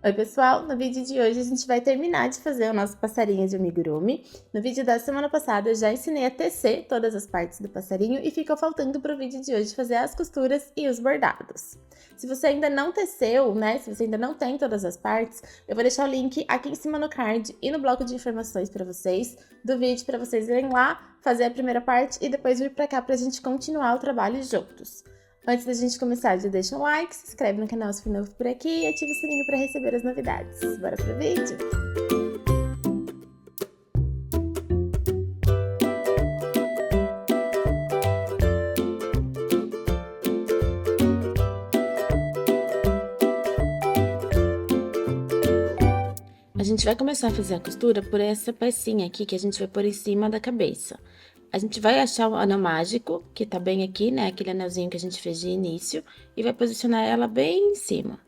Oi pessoal, no vídeo de hoje a gente vai terminar de fazer o nosso passarinho de amigurumi. No vídeo da semana passada eu já ensinei a tecer todas as partes do passarinho e ficou faltando para o vídeo de hoje fazer as costuras e os bordados. Se você ainda não teceu, se você ainda não tem todas as partes, eu vou deixar o link aqui em cima no card e no bloco de informações para vocês do vídeo para vocês irem lá fazer a primeira parte e depois vir para cá para a gente continuar o trabalho juntos. Antes da gente começar, já deixa um like, se inscreve no canal se for novo por aqui e ativa o sininho para receber as novidades. Bora pro vídeo? A gente vai começar a fazer a costura por essa pecinha aqui que a gente vai pôr em cima da cabeça. A gente vai achar o anel mágico, que tá bem aqui, né? Aquele anelzinho que a gente fez de início, e vai posicionar ela bem em cima.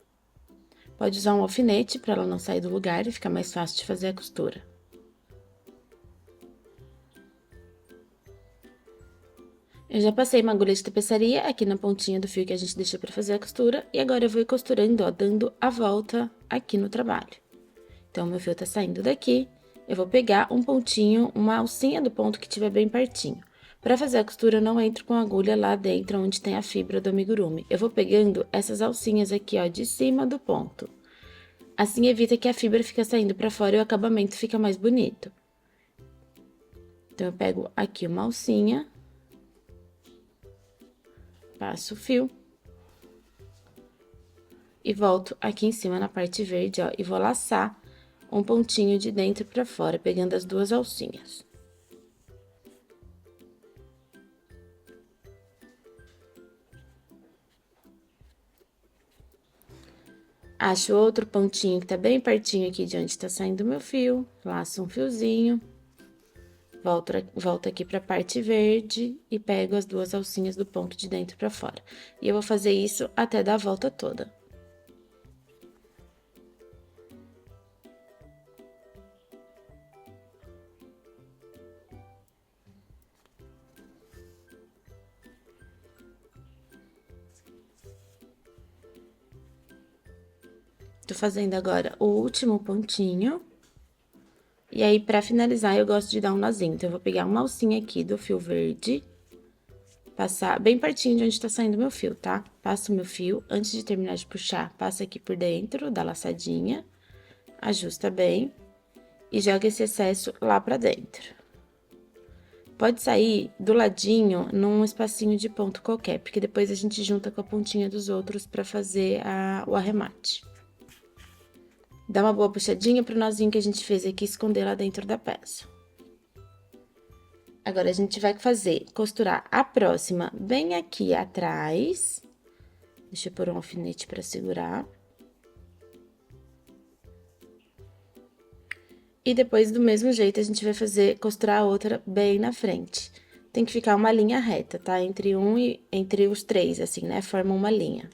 Pode usar um alfinete para ela não sair do lugar e ficar mais fácil de fazer a costura. Eu já passei uma agulha de tapeçaria aqui na pontinha do fio que a gente deixou para fazer a costura, e agora eu vou ir costurando, ó, dando a volta aqui no trabalho. Então, meu fio tá saindo daqui, eu vou pegar um pontinho, uma alcinha do ponto que tiver bem pertinho. Para fazer a costura, eu não entro com a agulha lá dentro, onde tem a fibra do amigurumi. Eu vou pegando essas alcinhas aqui, ó, de cima do ponto. Assim, evita que a fibra fique saindo para fora e o acabamento fica mais bonito. Então, eu pego aqui uma alcinha, passo o fio. E volto aqui em cima na parte verde, ó, e vou laçar um pontinho de dentro pra fora, pegando as duas alcinhas. Acho outro pontinho que tá bem pertinho aqui de onde tá saindo o meu fio, laço um fiozinho, volto aqui pra parte verde e pego as duas alcinhas do ponto de dentro pra fora. E eu vou fazer isso até dar a volta toda. Tô fazendo agora o último pontinho. E aí, pra finalizar, eu gosto de dar um nozinho. Então, eu vou pegar uma alcinha aqui do fio verde, passar bem pertinho de onde tá saindo meu fio, tá? Passo o meu fio, antes de terminar de puxar, passa aqui por dentro, dá laçadinha, ajusta bem e joga esse excesso lá pra dentro. Pode sair do ladinho, num espacinho de ponto qualquer, porque depois a gente junta com a pontinha dos outros pra fazer o arremate. Dá uma boa puxadinha pro nozinho que a gente fez aqui esconder lá dentro da peça. Agora, a gente vai costurar a próxima bem aqui atrás. Deixa eu pôr um alfinete pra segurar. E depois, do mesmo jeito, a gente vai costurar a outra bem na frente. Tem que ficar uma linha reta, tá? Entre os três, assim, né? Forma uma linha.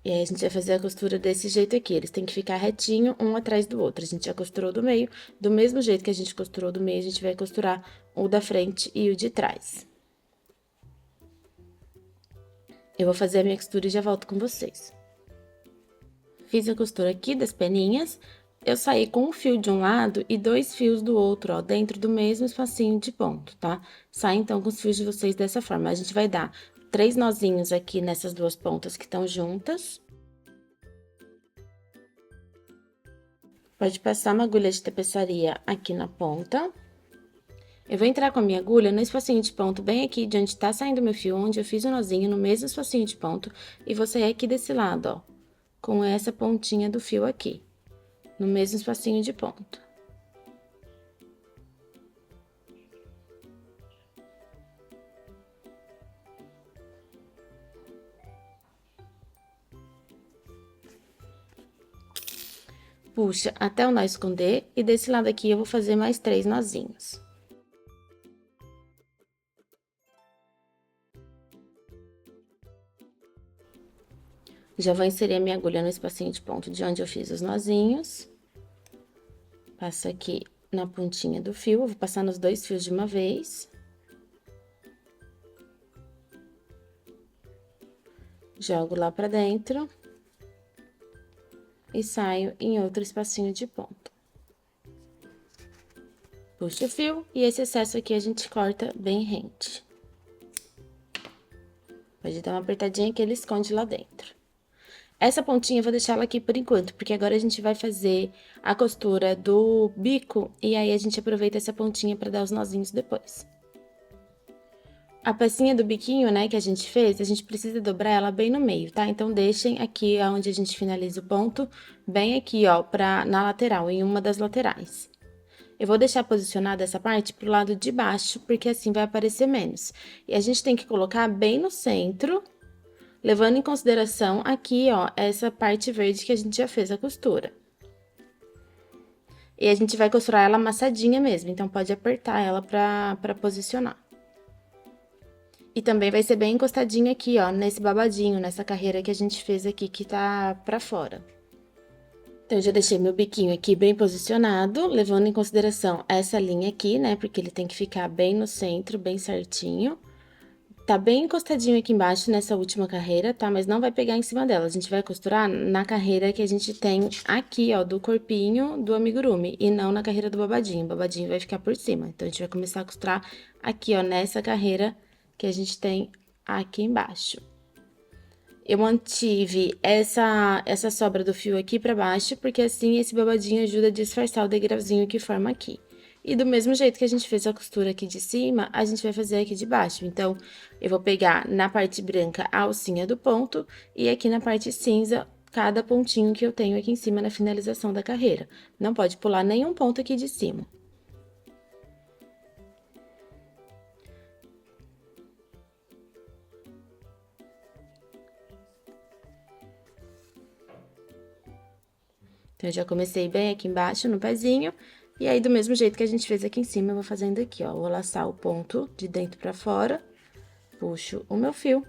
E aí, a gente vai fazer a costura desse jeito aqui, eles têm que ficar retinho, um atrás do outro. A gente já costurou do meio, do mesmo jeito que a gente costurou do meio, a gente vai costurar o da frente e o de trás. Eu vou fazer a minha costura e já volto com vocês. Fiz a costura aqui das peninhas, eu saí com um fio de um lado e 2 fios do outro, ó, dentro do mesmo espacinho de ponto, tá? Sai, então, com os fios de vocês dessa forma. A gente vai dar 3 nozinhos aqui nessas duas pontas que estão juntas. Pode passar uma agulha de tapeçaria aqui na ponta. Eu vou entrar com a minha agulha no espacinho de ponto bem aqui de onde tá saindo meu fio, onde eu fiz o nozinho, no mesmo espacinho de ponto, e vou sair aqui desse lado, ó, com essa pontinha do fio aqui, no mesmo espacinho de ponto. Puxa até o nó esconder, e desse lado aqui eu vou fazer mais 3 nozinhos. Já vou inserir a minha agulha no espacinho de ponto de onde eu fiz os nozinhos. Passo aqui na pontinha do fio, vou passar nos 2 fios de uma vez. Jogo lá pra dentro. E saio em outro espacinho de ponto. Puxo o fio e esse excesso aqui a gente corta bem rente. Pode dar uma apertadinha que ele esconde lá dentro. Essa pontinha eu vou deixar ela aqui por enquanto, porque agora a gente vai fazer a costura do bico e aí a gente aproveita essa pontinha pra dar os nozinhos depois. A pecinha do biquinho, né, que a gente fez, a gente precisa dobrar ela bem no meio, tá? Então, deixem aqui onde a gente finaliza o ponto, bem aqui, ó, na lateral, em uma das laterais. Eu vou deixar posicionada essa parte pro lado de baixo, porque assim vai aparecer menos. E a gente tem que colocar bem no centro, levando em consideração aqui, ó, essa parte verde que a gente já fez a costura. E a gente vai costurar ela amassadinha mesmo, então pode apertar ela pra posicionar. E também vai ser bem encostadinho aqui, ó, nesse babadinho, nessa carreira que a gente fez aqui, que tá pra fora. Então, eu já deixei meu biquinho aqui bem posicionado, levando em consideração essa linha aqui, né, porque ele tem que ficar bem no centro, bem certinho. Tá bem encostadinho aqui embaixo nessa última carreira, tá? Mas não vai pegar em cima dela, a gente vai costurar na carreira que a gente tem aqui, ó, do corpinho do amigurumi, e não na carreira do babadinho. O babadinho vai ficar por cima, então a gente vai começar a costurar aqui, ó, nessa carreira que a gente tem aqui embaixo. Eu mantive essa sobra do fio aqui pra baixo, porque assim esse babadinho ajuda a disfarçar o degrauzinho que forma aqui. E do mesmo jeito que a gente fez a costura aqui de cima, a gente vai fazer aqui de baixo. Então, eu vou pegar na parte branca a alcinha do ponto e aqui na parte cinza, cada pontinho que eu tenho aqui em cima na finalização da carreira. Não pode pular nenhum ponto aqui de cima. Então, eu já comecei bem aqui embaixo, no pezinho, e aí, do mesmo jeito que a gente fez aqui em cima, eu vou fazendo aqui, ó. Vou laçar o ponto de dentro pra fora, puxo o meu fio,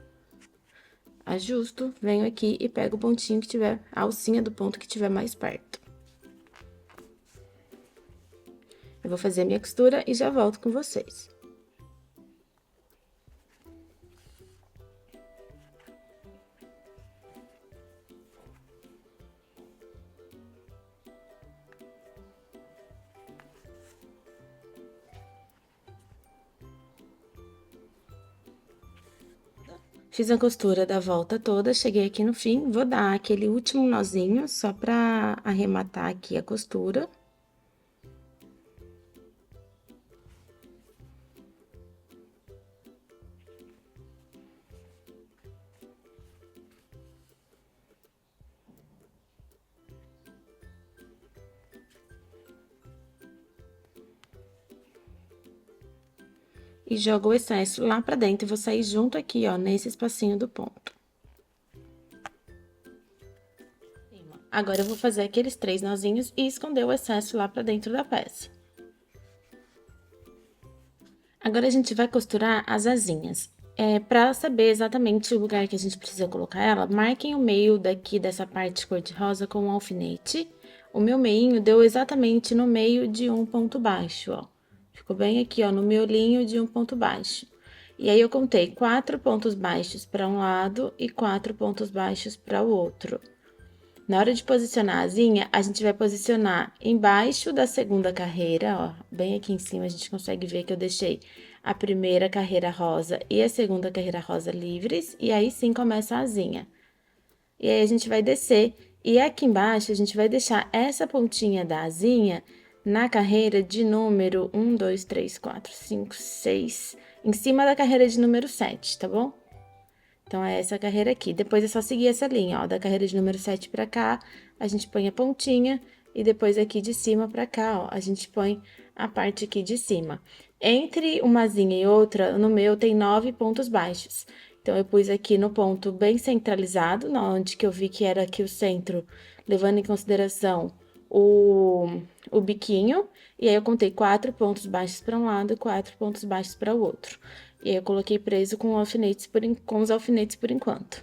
ajusto, venho aqui e pego o pontinho que tiver, a alcinha do ponto que tiver mais perto. Eu vou fazer a minha costura e já volto com vocês. Fiz a costura da volta toda, cheguei aqui no fim, vou dar aquele último nozinho só pra arrematar aqui a costura. E jogo o excesso lá pra dentro e vou sair junto aqui, ó, nesse espacinho do ponto. Agora, eu vou fazer aqueles 3 nozinhos e esconder o excesso lá pra dentro da peça. Agora, a gente vai costurar as asinhas. Pra saber exatamente o lugar que a gente precisa colocar ela, marquem o meio daqui dessa parte cor-de-rosa com um alfinete. O meu meinho deu exatamente no meio de um ponto baixo, ó. Ficou bem aqui, ó, no miolinho de um ponto baixo. E aí, eu contei 4 pontos baixos para um lado e 4 pontos baixos para o outro. Na hora de posicionar a asinha, a gente vai posicionar embaixo da segunda carreira, ó, bem aqui em cima a gente consegue ver que eu deixei a primeira carreira rosa e a segunda carreira rosa livres, e aí sim começa a asinha. E aí, a gente vai descer, e aqui embaixo a gente vai deixar essa pontinha da asinha na carreira de número 1, 2, 3, 4, 5, 6, em cima da carreira de número 7, tá bom? Então, é essa carreira aqui. Depois, é só seguir essa linha, ó, da carreira de número 7 pra cá, a gente põe a pontinha, e depois aqui de cima pra cá, ó, a gente põe a parte aqui de cima. Entre uma asinha e outra, no meu, tem 9 pontos baixos. Então, eu pus aqui no ponto bem centralizado, onde que eu vi que era aqui o centro, levando em consideração o biquinho, e aí eu contei 4 pontos baixos para um lado e 4 pontos baixos para o outro. E aí, eu coloquei preso com os alfinetes por enquanto.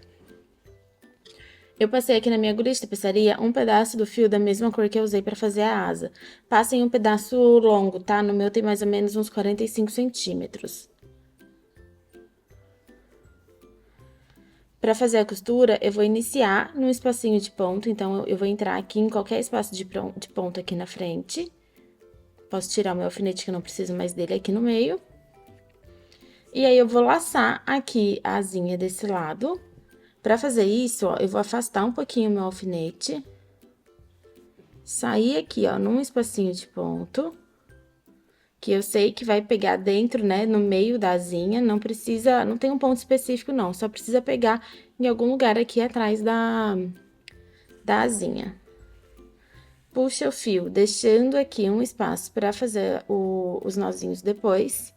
Eu passei aqui na minha agulha de tapeçaria um pedaço do fio da mesma cor que eu usei para fazer a asa. Passem um pedaço longo, tá? No meu tem mais ou menos uns 45 centímetros. Pra fazer a costura, eu vou iniciar num espacinho de ponto, então eu vou entrar aqui em qualquer espaço de ponto aqui na frente. Posso tirar o meu alfinete, que eu não preciso mais dele aqui no meio. E aí, eu vou laçar aqui a asinha desse lado. Pra fazer isso, ó, eu vou afastar um pouquinho o meu alfinete. Sair aqui, ó, num espacinho de ponto. Que eu sei que vai pegar dentro, né, no meio da asinha. Não precisa, não tem um ponto específico, não. Só precisa pegar em algum lugar aqui atrás da asinha. Puxa o fio, deixando aqui um espaço pra fazer os nozinhos depois.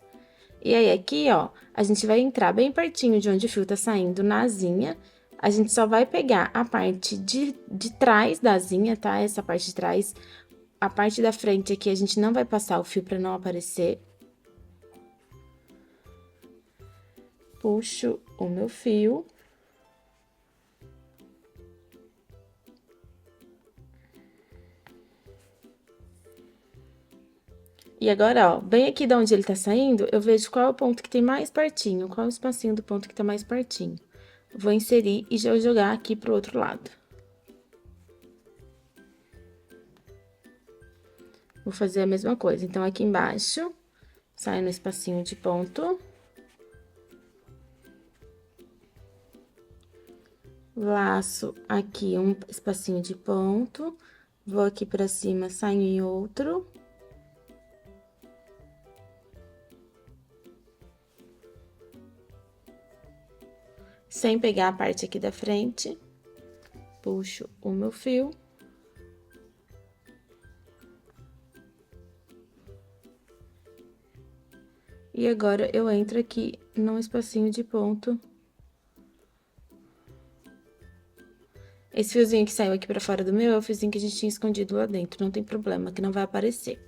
E aí, aqui, ó, a gente vai entrar bem pertinho de onde o fio tá saindo na asinha. A gente só vai pegar a parte de trás da asinha, tá? Essa parte de trás. A parte da frente aqui, a gente não vai passar o fio pra não aparecer. Puxo o meu fio. E agora, ó, bem aqui de onde ele tá saindo, eu vejo qual é o ponto que tem mais pertinho, qual é o espacinho do ponto que tá mais pertinho. Vou inserir e já jogar aqui pro outro lado. Vou fazer a mesma coisa. Então, aqui embaixo, sai no espacinho de ponto. Laço aqui um espacinho de ponto. Vou aqui pra cima, saio em outro. Sem pegar a parte aqui da frente. Puxo o meu fio. E agora, eu entro aqui num espacinho de ponto. Esse fiozinho que saiu aqui pra fora do meu é o fiozinho que a gente tinha escondido lá dentro, não tem problema, que não vai aparecer.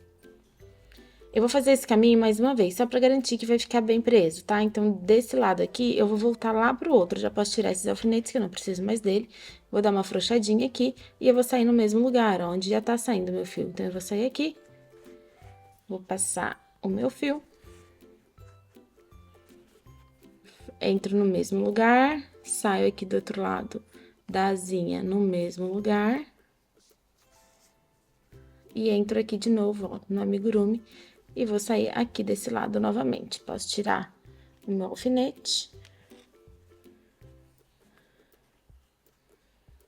Eu vou fazer esse caminho mais uma vez, só pra garantir que vai ficar bem preso, tá? Então, desse lado aqui, eu vou voltar lá pro outro. Já posso tirar esses alfinetes, que eu não preciso mais dele. Vou dar uma afrouxadinha aqui e eu vou sair no mesmo lugar, ó, onde já tá saindo meu fio. Então, eu vou sair aqui, vou passar o meu fio. Entro no mesmo lugar, saio aqui do outro lado da asinha no mesmo lugar. E entro aqui de novo, ó, no amigurumi, e vou sair aqui desse lado novamente. Posso tirar o meu alfinete.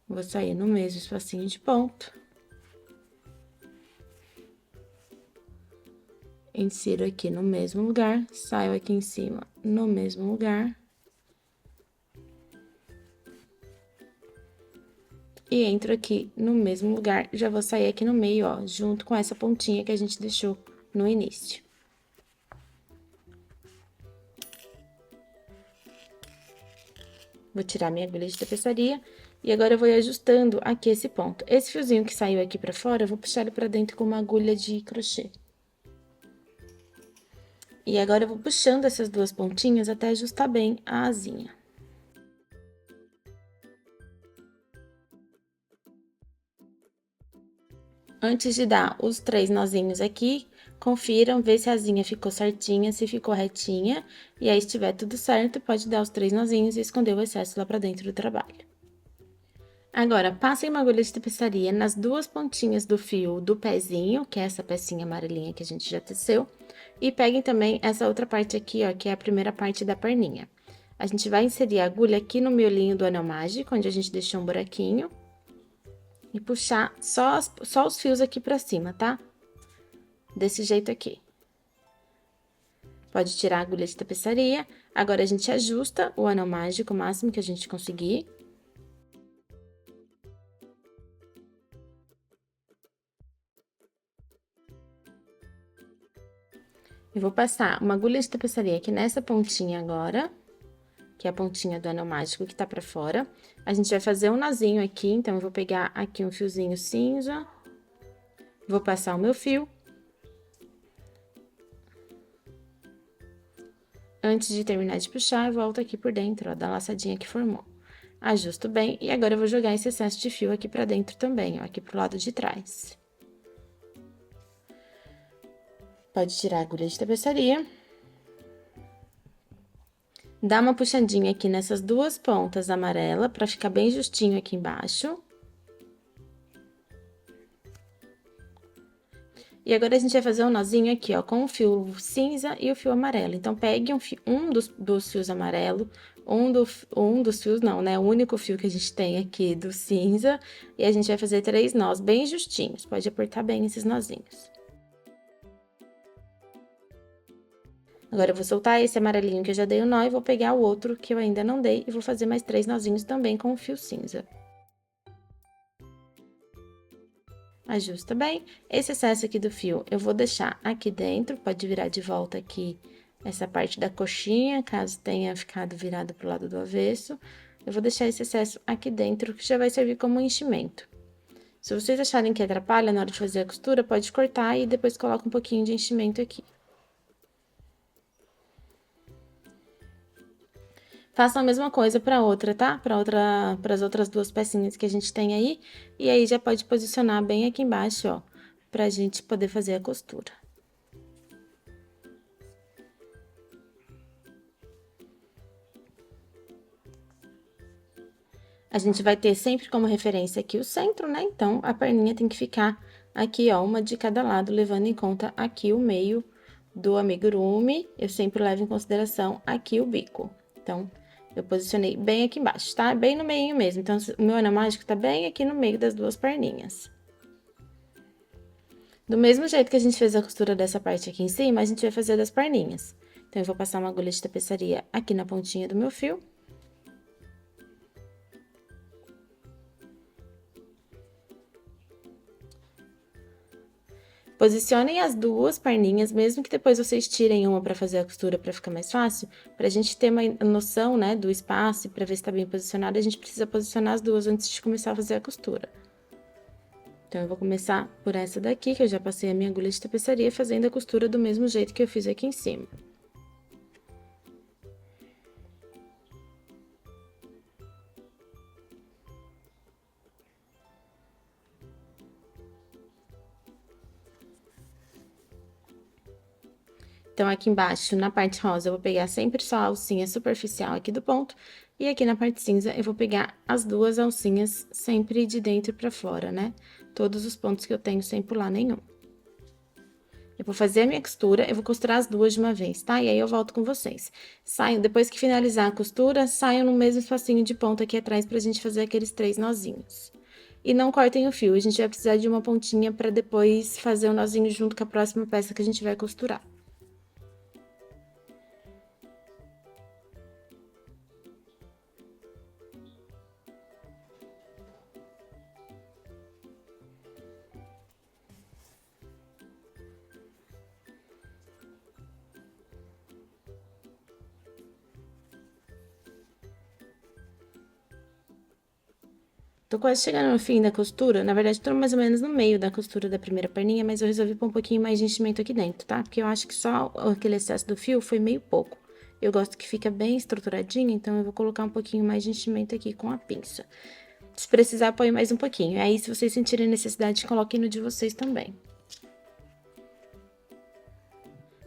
Vou sair no mesmo espacinho de ponto. Insiro aqui no mesmo lugar, saio aqui em cima no mesmo lugar. E entro aqui no mesmo lugar, já vou sair aqui no meio, ó, junto com essa pontinha que a gente deixou no início. Vou tirar minha agulha de tapeçaria e agora eu vou ir ajustando aqui esse ponto. Esse fiozinho que saiu aqui pra fora, eu vou puxar ele pra dentro com uma agulha de crochê. E agora eu vou puxando essas duas pontinhas até ajustar bem a asinha. Antes de dar os 3 nozinhos aqui, confiram, vê se a asinha ficou certinha, se ficou retinha. E aí, se tiver tudo certo, pode dar os 3 nozinhos e esconder o excesso lá pra dentro do trabalho. Agora, passem uma agulha de tapeçaria nas duas pontinhas do fio do pezinho, que é essa pecinha amarelinha que a gente já teceu. E peguem também essa outra parte aqui, ó, que é a primeira parte da perninha. A gente vai inserir a agulha aqui no miolinho do anel mágico, onde a gente deixou um buraquinho. E puxar só os fios aqui pra cima, tá? Desse jeito aqui. Pode tirar a agulha de tapeçaria. Agora, a gente ajusta o anel mágico o máximo que a gente conseguir. Eu vou passar uma agulha de tapeçaria aqui nessa pontinha agora, que é a pontinha do anel mágico que tá pra fora. A gente vai fazer um nozinho aqui, então, eu vou pegar aqui um fiozinho cinza, vou passar o meu fio. Antes de terminar de puxar, eu volto aqui por dentro, ó, da laçadinha que formou. Ajusto bem, e agora eu vou jogar esse excesso de fio aqui pra dentro também, ó, aqui pro lado de trás. Pode tirar a agulha de tapeçaria. Dá uma puxadinha aqui nessas duas pontas amarela, pra ficar bem justinho aqui embaixo. E agora, a gente vai fazer um nozinho aqui, ó, com o fio cinza e o fio amarelo. Então, pegue um dos fios amarelo, um dos fios não, né? O único fio que a gente tem aqui do cinza, e a gente vai fazer 3 nós bem justinhos. Pode apertar bem esses nozinhos. Agora, eu vou soltar esse amarelinho que eu já dei o nó e vou pegar o outro que eu ainda não dei e vou fazer mais 3 nozinhos também com o fio cinza. Ajusta bem. Esse excesso aqui do fio eu vou deixar aqui dentro, pode virar de volta aqui essa parte da coxinha, caso tenha ficado virado pro lado do avesso. Eu vou deixar esse excesso aqui dentro, que já vai servir como enchimento. Se vocês acharem que atrapalha na hora de fazer a costura, pode cortar e depois coloca um pouquinho de enchimento aqui. Façam a mesma coisa para outra, tá? Para as outras duas pecinhas que a gente tem aí. E aí, já pode posicionar bem aqui embaixo, ó, pra gente poder fazer a costura. A gente vai ter sempre como referência aqui o centro, né? Então, a perninha tem que ficar aqui, ó, uma de cada lado, levando em conta aqui o meio do amigurumi. Eu sempre levo em consideração aqui o bico. Então, eu posicionei bem aqui embaixo, tá? Bem no meio mesmo. Então, o meu anel mágico tá bem aqui no meio das duas perninhas. Do mesmo jeito que a gente fez a costura dessa parte aqui em cima, a gente vai fazer das perninhas. Então, eu vou passar uma agulha de tapeçaria aqui na pontinha do meu fio. Posicionem as duas perninhas, mesmo que depois vocês tirem uma para fazer a costura para ficar mais fácil, pra gente ter uma noção, né, do espaço e pra ver se tá bem posicionado, a gente precisa posicionar as duas antes de começar a fazer a costura. Então, eu vou começar por essa daqui, que eu já passei a minha agulha de tapeçaria, fazendo a costura do mesmo jeito que eu fiz aqui em cima. Então, aqui embaixo, na parte rosa, eu vou pegar sempre só a alcinha superficial aqui do ponto. E aqui na parte cinza, eu vou pegar as duas alcinhas sempre de dentro pra fora, né? Todos os pontos que eu tenho sem pular nenhum. Eu vou fazer a minha costura, eu vou costurar as duas de uma vez, tá? E aí, eu volto com vocês. Saio, depois que finalizar a costura, saio no mesmo espacinho de ponta aqui atrás pra gente fazer aqueles 3 nozinhos. E não cortem o fio, a gente vai precisar de uma pontinha pra depois fazer o nozinho junto com a próxima peça que a gente vai costurar. Tô quase chegando no fim da costura, na verdade, tô mais ou menos no meio da costura da primeira perninha, mas eu resolvi pôr um pouquinho mais de enchimento aqui dentro, tá? Porque eu acho que só aquele excesso do fio foi meio pouco. Eu gosto que fica bem estruturadinho, então eu vou colocar um pouquinho mais de enchimento aqui com a pinça. Se precisar, põe mais um pouquinho. Aí, se vocês sentirem necessidade, coloquem no de vocês também.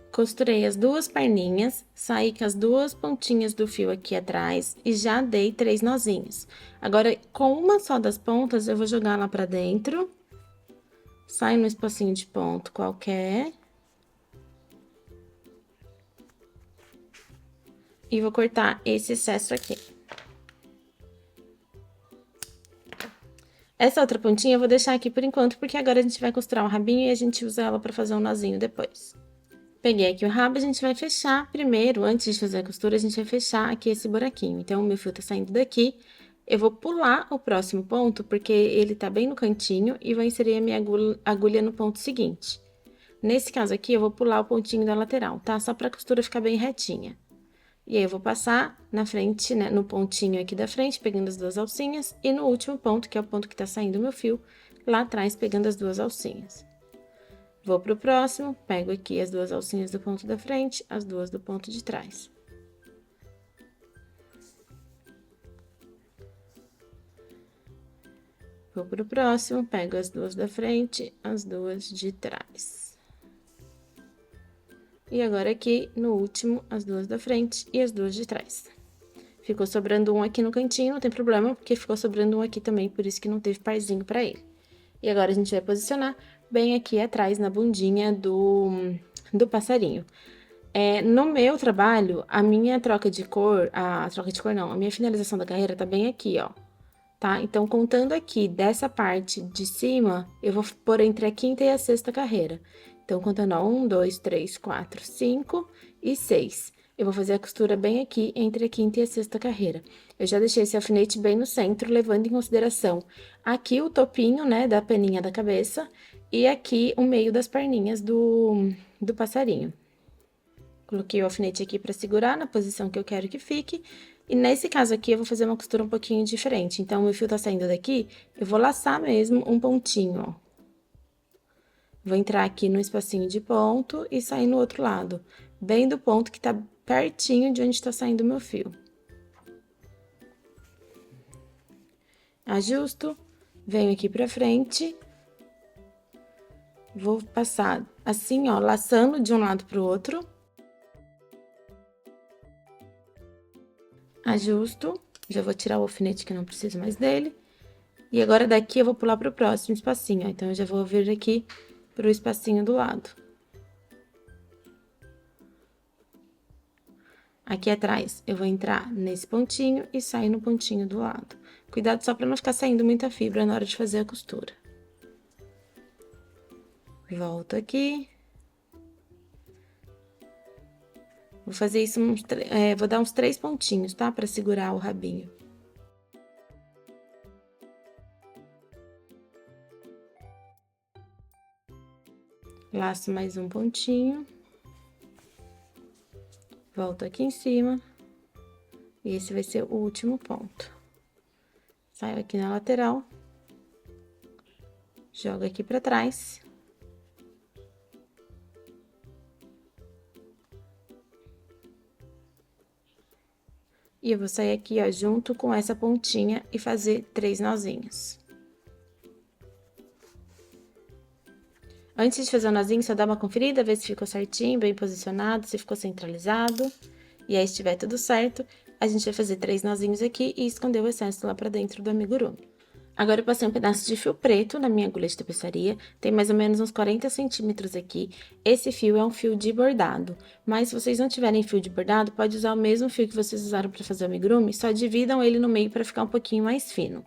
Costurei as duas perninhas, saí com as duas pontinhas do fio aqui atrás e já dei 3 nozinhos. Agora, com uma só das pontas, eu vou jogar lá pra dentro, saio no espacinho de ponto qualquer. E vou cortar esse excesso aqui. Essa outra pontinha eu vou deixar aqui por enquanto, porque agora a gente vai costurar o rabinho e a gente usa ela pra fazer um nozinho depois. Peguei aqui o rabo, a gente vai fechar primeiro, antes de fazer a costura, a gente vai fechar aqui esse buraquinho. Então, o meu fio tá saindo daqui, eu vou pular o próximo ponto, porque ele tá bem no cantinho, e vou inserir a minha agulha no ponto seguinte. Nesse caso aqui, eu vou pular o pontinho da lateral, tá? Só pra costura ficar bem retinha. E aí, eu vou passar na frente, né, no pontinho aqui da frente, pegando as duas alcinhas, e no último ponto, que é o ponto que tá saindo o meu fio, lá atrás, pegando as duas alcinhas. Vou pro próximo, pego aqui as duas alcinhas do ponto da frente, as duas do ponto de trás. Vou pro próximo, pego as duas da frente, as duas de trás. E agora aqui, no último, as duas da frente e as duas de trás. Ficou sobrando um aqui no cantinho, não tem problema, porque ficou sobrando um aqui também, por isso que não teve parzinho pra ele. E agora a gente vai posicionar bem aqui atrás, na bundinha do passarinho. No meu trabalho, a minha troca de cor, a minha finalização da carreira tá bem aqui, ó. Tá? Então, contando aqui dessa parte de cima, eu vou pôr entre a quinta e a sexta carreira. Então, contando, ó, 1, 2, 3, 4, 5 e 6. Eu vou fazer a costura bem aqui entre a quinta e a sexta carreira. Eu já deixei esse alfinete bem no centro, levando em consideração aqui o topinho, né, da peninha da cabeça e aqui o meio das perninhas do passarinho. Coloquei o alfinete aqui pra segurar na posição que eu quero que fique. E nesse caso aqui, eu vou fazer uma costura um pouquinho diferente. Então, o meu fio tá saindo daqui, eu vou laçar mesmo um pontinho, ó. Vou entrar aqui no espacinho de ponto e sair no outro lado, bem do ponto que tá pertinho de onde tá saindo o meu fio. Ajusto, venho aqui pra frente. Vou passar assim, ó, laçando de um lado pro outro. Ajusto, já vou tirar o alfinete que eu não preciso mais dele. E agora daqui eu vou pular pro próximo espacinho, ó. Então, eu já vou vir aqui pro espacinho do lado. Aqui atrás, eu vou entrar nesse pontinho e sair no pontinho do lado. Cuidado só pra não ficar saindo muita fibra na hora de fazer a costura. Volto aqui. Vou fazer isso, vou dar uns 3 pontinhos, tá? Pra segurar o rabinho. Laço mais um pontinho. Volto aqui em cima. E esse vai ser o último ponto. Saio aqui na lateral. Jogo aqui pra trás. E eu vou sair aqui, ó, junto com essa pontinha e fazer 3 nozinhos. Antes de fazer o nozinho, só dá uma conferida, ver se ficou certinho, bem posicionado, se ficou centralizado. E aí, se estiver tudo certo, a gente vai fazer 3 nozinhos aqui e esconder o excesso lá pra dentro do amigurumi. Agora, eu passei um pedaço de fio preto na minha agulha de tapeçaria, tem mais ou menos uns 40 centímetros aqui. Esse fio é um fio de bordado, mas se vocês não tiverem fio de bordado, pode usar o mesmo fio que vocês usaram para fazer o amigurumi, só dividam ele no meio para ficar um pouquinho mais fino.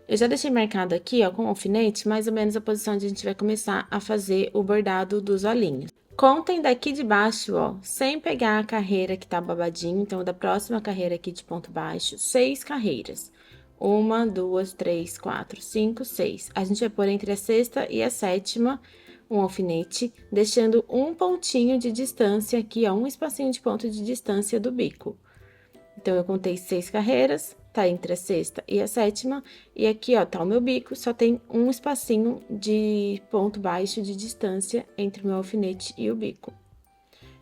Eu já deixei marcado aqui, ó, com o alfinete, mais ou menos a posição onde a gente vai começar a fazer o bordado dos olhinhos. Contem daqui de baixo, ó, sem pegar a carreira que tá babadinho, então, da próxima carreira aqui de ponto baixo, 6 carreiras. 1, 2, 3, 4, 5, 6. A gente vai pôr entre a sexta e a sétima um alfinete, deixando um pontinho de distância aqui, ó, um espacinho de ponto de distância do bico. Então, eu contei 6 carreiras, tá entre a sexta e a sétima, e aqui, ó, tá o meu bico, só tem um espacinho de ponto baixo de distância entre o meu alfinete e o bico.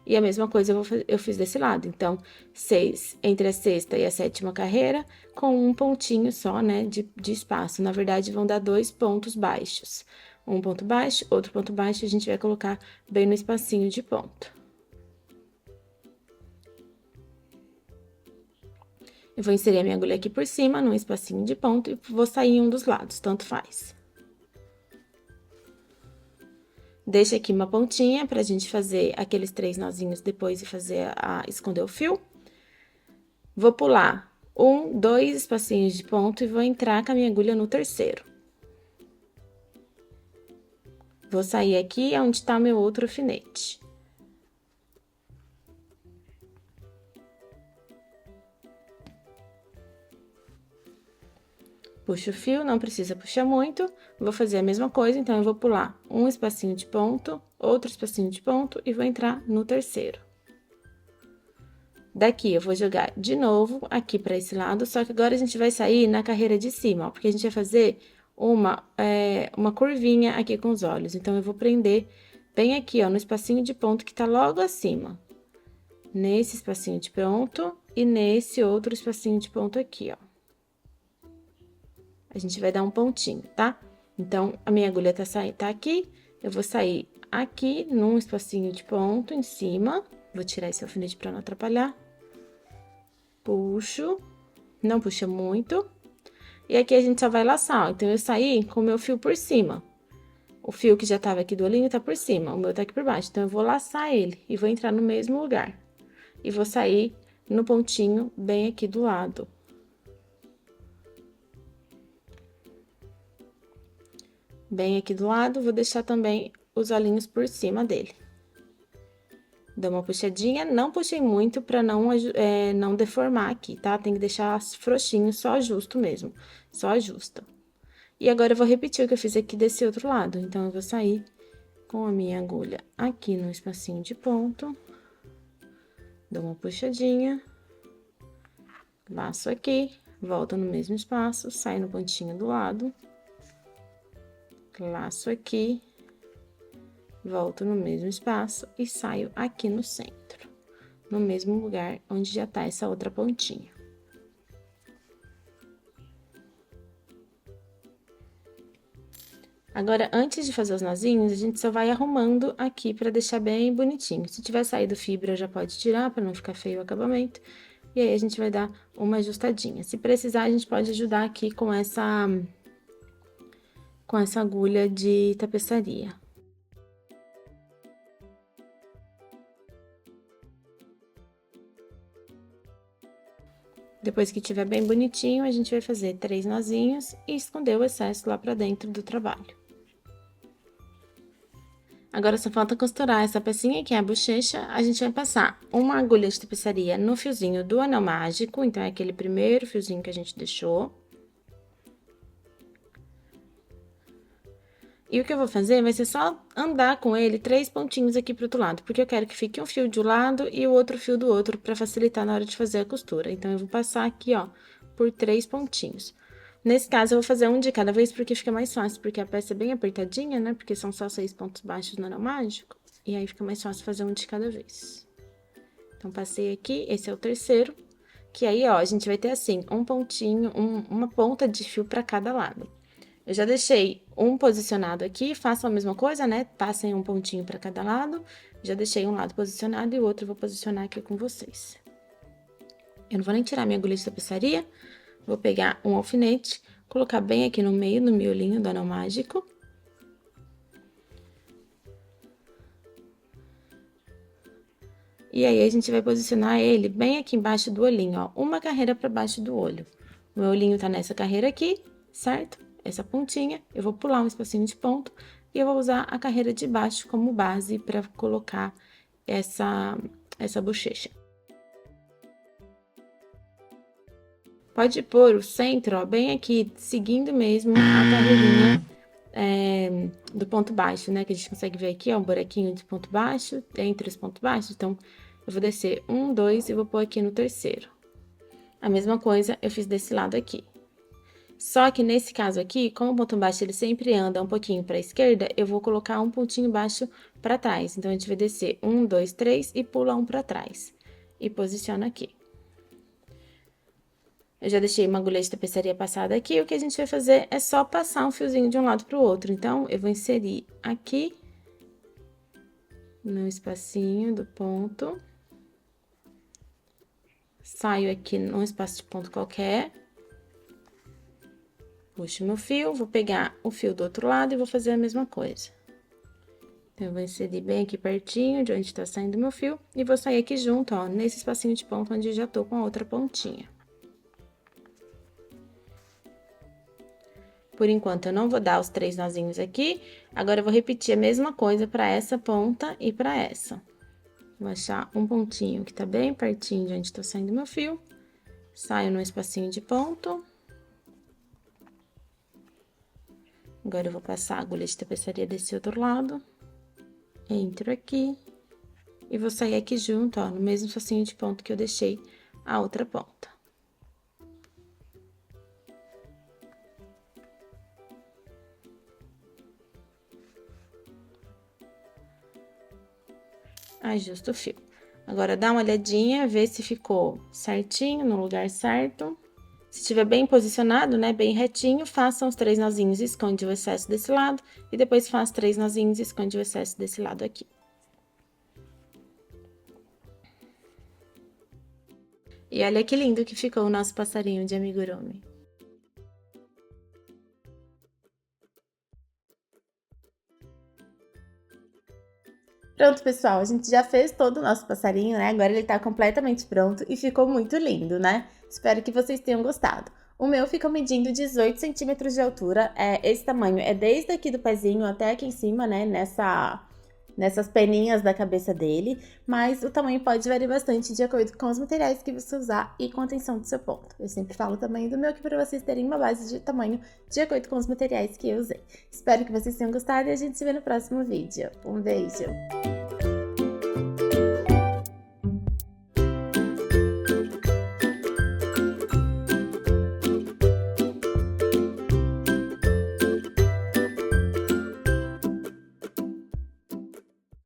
E a mesma coisa eu fiz desse lado, então, 6 entre a sexta e a sétima carreira, com um pontinho só, né, de espaço. Na verdade, vão dar 2 pontos baixos. Um ponto baixo, outro ponto baixo, a gente vai colocar bem no espacinho de ponto. Eu vou inserir a minha agulha aqui por cima, num espacinho de ponto, e vou sair em um dos lados, tanto faz. Deixa aqui uma pontinha pra gente fazer aqueles 3 nozinhos depois e fazer esconder o fio. Vou pular 1, 2 espacinhos de ponto e vou entrar com a minha agulha no terceiro. Vou sair aqui onde tá meu outro alfinete. Puxo o fio, não precisa puxar muito. Vou fazer a mesma coisa, então, eu vou pular um espacinho de ponto, outro espacinho de ponto e vou entrar no terceiro. Daqui, eu vou jogar de novo aqui pra esse lado, só que agora a gente vai sair na carreira de cima, ó, porque a gente vai fazer uma curvinha aqui com os olhos. Então, eu vou prender bem aqui, ó, no espacinho de ponto que tá logo acima. Nesse espacinho de ponto e nesse outro espacinho de ponto aqui, ó. A gente vai dar um pontinho, tá? Então, a minha agulha tá aqui, eu vou sair aqui num espacinho de ponto em cima. Vou tirar esse alfinete pra não atrapalhar. puxo, não puxa muito. E aqui a gente só vai laçar, ó. Então, eu saí com o meu fio por cima. O fio que já tava aqui do olhinho tá por cima, o meu tá aqui por baixo. Então, eu vou laçar ele e vou entrar no mesmo lugar. E vou sair no pontinho bem aqui do lado. Bem aqui do lado, vou deixar também os olhinhos por cima dele. Dou uma puxadinha, não puxei muito pra não deformar aqui, tá? Tem que deixar frouxinho, só justo mesmo, só ajusta. E agora, eu vou repetir o que eu fiz aqui desse outro lado. Então, eu vou sair com a minha agulha aqui no espacinho de ponto. Dou uma puxadinha. Laço aqui, volto no mesmo espaço, saio no pontinho do lado. Laço aqui, volto no mesmo espaço e saio aqui no centro, no mesmo lugar onde já tá essa outra pontinha. Agora, antes de fazer os nozinhos, a gente só vai arrumando aqui pra deixar bem bonitinho. Se tiver saído fibra, já pode tirar pra não ficar feio o acabamento. E aí, a gente vai dar uma ajustadinha. Se precisar, a gente pode ajudar aqui com essa agulha de tapeçaria. Depois que tiver bem bonitinho, a gente vai fazer 3 nozinhos e esconder o excesso lá pra dentro do trabalho. Agora, só falta costurar essa pecinha que é a bochecha. A gente vai passar uma agulha de tapeçaria no fiozinho do anel mágico, então, é aquele primeiro fiozinho que a gente deixou. E o que eu vou fazer vai ser só andar com ele 3 pontinhos aqui pro outro lado, porque eu quero que fique um fio de um lado e o outro fio do outro, pra facilitar na hora de fazer a costura. Então, eu vou passar aqui, ó, por 3 pontinhos. Nesse caso, eu vou fazer um de cada vez, porque fica mais fácil, porque a peça é bem apertadinha, né? Porque são só 6 pontos baixos no anel mágico, e aí fica mais fácil fazer um de cada vez. Então, passei aqui, esse é o terceiro, que aí, ó, a gente vai ter assim, um pontinho, uma ponta de fio pra cada lado. Eu já deixei um posicionado aqui, façam a mesma coisa, né? Passem um pontinho pra cada lado. Já deixei um lado posicionado e o outro eu vou posicionar aqui com vocês. Eu não vou nem tirar minha agulha de tapeçaria. Vou pegar um alfinete, colocar bem aqui no meio, no miolinho do anel mágico. E aí, a gente vai posicionar ele bem aqui embaixo do olhinho, ó. Uma carreira pra baixo do olho. O meu olhinho tá nessa carreira aqui, certo? Essa pontinha, eu vou pular um espacinho de ponto e eu vou usar a carreira de baixo como base pra colocar essa bochecha. Pode pôr o centro, ó, bem aqui, seguindo mesmo a carreirinha do ponto baixo, né? Que a gente consegue ver aqui, ó, um buraquinho de ponto baixo, entre os pontos baixos. Então, eu vou descer 1, 2 e vou pôr aqui no terceiro. A mesma coisa eu fiz desse lado aqui. Só que nesse caso aqui, como o ponto baixo ele sempre anda um pouquinho pra esquerda, eu vou colocar um pontinho baixo pra trás. Então, a gente vai descer 1, 2, 3 e pula um pra trás. E posiciona aqui. Eu já deixei uma agulha de tapeçaria passada aqui, o que a gente vai fazer é só passar um fiozinho de um lado pro outro. Então, eu vou inserir aqui, no espacinho do ponto. Saio aqui num espaço de ponto qualquer. Puxo meu fio, vou pegar o fio do outro lado e vou fazer a mesma coisa. Então, eu vou inserir bem aqui pertinho de onde tá saindo meu fio e vou sair aqui junto, ó, nesse espacinho de ponto onde eu já tô com a outra pontinha. Por enquanto, eu não vou dar os 3 nozinhos aqui, agora eu vou repetir a mesma coisa pra essa ponta e pra essa. Vou achar um pontinho que tá bem pertinho de onde tá saindo meu fio, saio no espacinho de ponto. Agora, eu vou passar a agulha de tapeçaria desse outro lado, entro aqui e vou sair aqui junto, ó, no mesmo espacinho de ponto que eu deixei a outra ponta. Ajusto o fio. Agora, dá uma olhadinha, vê se ficou certinho, no lugar certo. Se estiver bem posicionado, né, bem retinho, faça os 3 nozinhos e esconde o excesso desse lado. E depois faz 3 nozinhos e esconde o excesso desse lado aqui. E olha que lindo que ficou o nosso passarinho de amigurumi. Pronto, pessoal, a gente já fez todo o nosso passarinho, né? Agora ele tá completamente pronto e ficou muito lindo, né? Espero que vocês tenham gostado. O meu fica medindo 18 centímetros de altura, esse tamanho é desde aqui do pezinho até aqui em cima, né? Nessas peninhas da cabeça dele, mas o tamanho pode variar bastante de acordo com os materiais que você usar e com a tensão do seu ponto. Eu sempre falo o tamanho do meu aqui para vocês terem uma base de tamanho de acordo com os materiais que eu usei. Espero que vocês tenham gostado e a gente se vê no próximo vídeo. Um beijo!